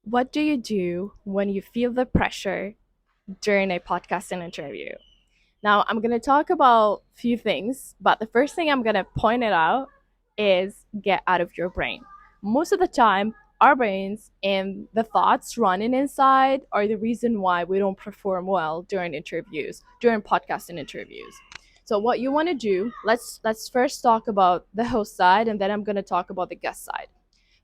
What do you do when you feel the pressure during a podcasting interview? Now, I'm going to talk about a few things, but the first thing I'm going to point it out is get out of your brain. Most of the time, our brains and the thoughts running inside are the reason why we don't perform well during interviews, during podcasting interviews. So what you want to do, let's first talk about the host side and then I'm going to talk about the guest side.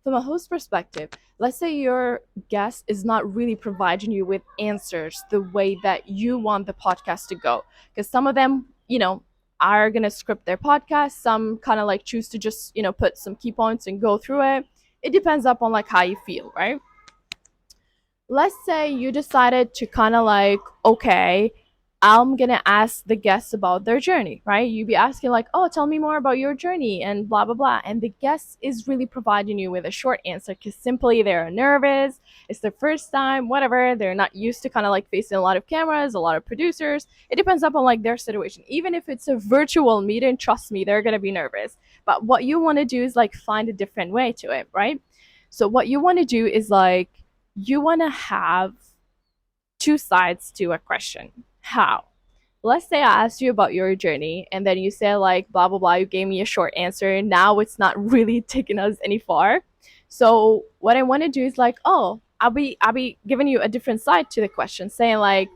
From a host perspective, let's say your guest is not really providing you with answers the way that you want the podcast to go. Because some of them, are going to script their podcast. Some kind of like choose to just, put some key points and go through it. It depends upon like how you feel, right? Let's say you decided to kind of like, okay, I'm gonna ask the guests about their journey, right? You be asking like, oh, tell me more about your journey and blah blah blah, and the guest is really providing you with a short answer because simply they're nervous, it's their first time, whatever. They're not used to kind of like facing a lot of cameras, a lot of producers. It depends upon like their situation. Even if it's a virtual meeting, trust me, they're gonna be nervous. But what you want to do is like find a different way to it, right? So what you want to do is like you want to have two sides to a question. How? Let's say I asked you about your journey and then you say like blah blah blah, you gave me a short answer. Now it's not really taking us any far. So what I want to do is like, oh, I'll be giving you a different side to the question, saying like,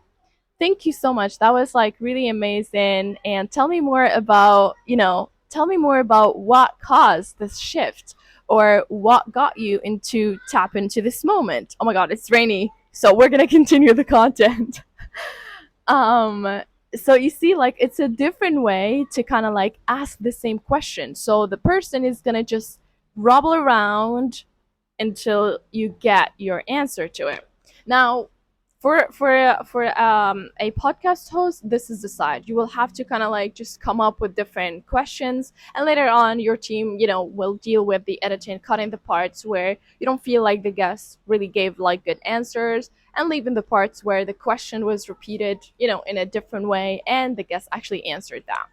thank you so much. That was like really amazing. And tell me more about what caused this shift or what got you into tap into this moment. Oh my God, it's rainy. So we're going to continue the content. um, so you see, like, it's a different way to kind of like ask the same question. So the person is going to just robble around until you get your answer to it. Now, for a podcast host, this is the side you will have to kind of like just come up with different questions, and later on your team, will deal with the editing, cutting the parts where you don't feel like the guest really gave like good answers, and leaving the parts where the question was repeated, in a different way, and the guest actually answered that.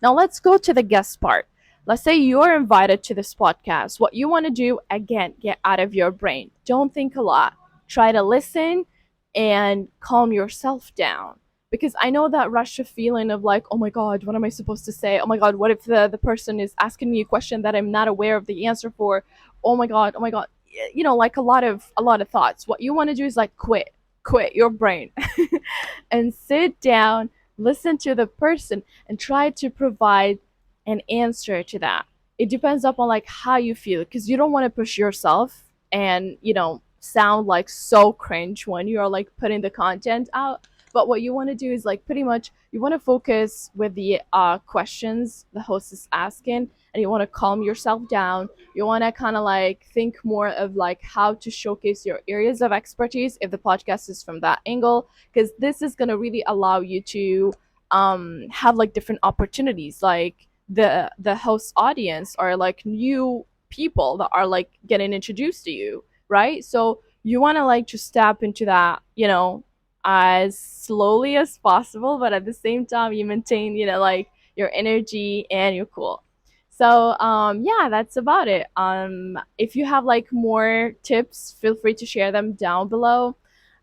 Now let's go to the guest part. Let's say you're invited to this podcast. What you want to do, again, get out of your brain. Don't think a lot. Try to listen and calm yourself down. Because I know that rush of feeling of like, oh my God, what am I supposed to say? Oh my God, what if the person is asking me a question that I'm not aware of the answer for? Oh my God. Like a lot of thoughts. What you want to do is like quit your brain and sit down, listen to the person, and try to provide an answer to that. It depends upon like how you feel, because you don't want to push yourself and sound like so cringe when you're like putting the content out. But what you want to do is like pretty much you want to focus with the questions the host is asking, and you want to calm yourself down. You want to kind of like think more of like how to showcase your areas of expertise if the podcast is from that angle, because this is going to really allow you to have like different opportunities. Like the host audience are like new people that are like getting introduced to you, right? So you want to like just tap into that, as slowly as possible, but at the same time you maintain, like your energy and you're cool. So yeah, that's about it. If you have like more tips, feel free to share them down below.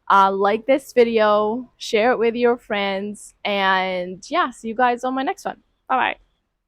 Like this video, share it with your friends, and yeah, see you guys on my next one. Bye bye.